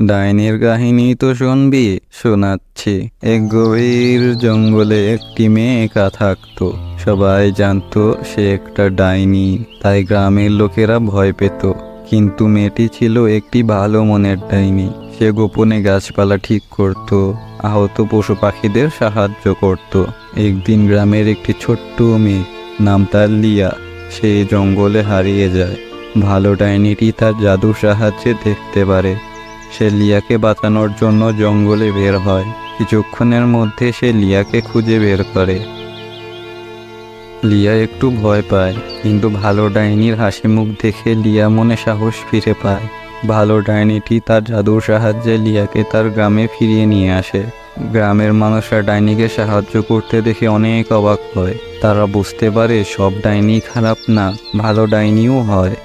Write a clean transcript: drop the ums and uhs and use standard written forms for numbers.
ডাইনির কাহিনী তো শুনবি, শোনাচ্ছি। এক গভীর জঙ্গলে একটি মেয়ে একা থাকতো। সবাই জানতো সে একটা ডাইনি, তাই গ্রামের লোকেরা ভয় পেত। কিন্তু মেয়েটি ছিল একটি ভালো মনের ডাইনি। সে গোপনে গাছপালা ঠিক করত, আহত পশু পাখিদের সাহায্য করত। একদিন গ্রামের একটি ছোট্ট মেয়ে, নাম তার লিয়া, সে জঙ্গলে হারিয়ে যায়। ভালো ডাইনিটি তার জাদুর সাহায্যে দেখতে পারে। সে লিয়াকে বাঁচানোর জন্য জঙ্গলে বের হয়। কিছুক্ষণের মধ্যে সে লিয়াকে খুঁজে বের করে। লিয়া একটু ভয় পায়, কিন্তু ভালো ডাইনির হাসি মুখ দেখে লিয়া মনে সাহস ফিরে পায়। ভালো ডাইনিটি তার জাদুর সাহায্যে লিয়াকে তার গ্রামে ফিরিয়ে নিয়ে আসে। গ্রামের মানুষরা ডাইনিকে সাহায্য করতে দেখে অনেক অবাক হয়। তারা বুঝতে পারে সব ডাইনি খারাপ না, ভালো ডাইনিও হয়।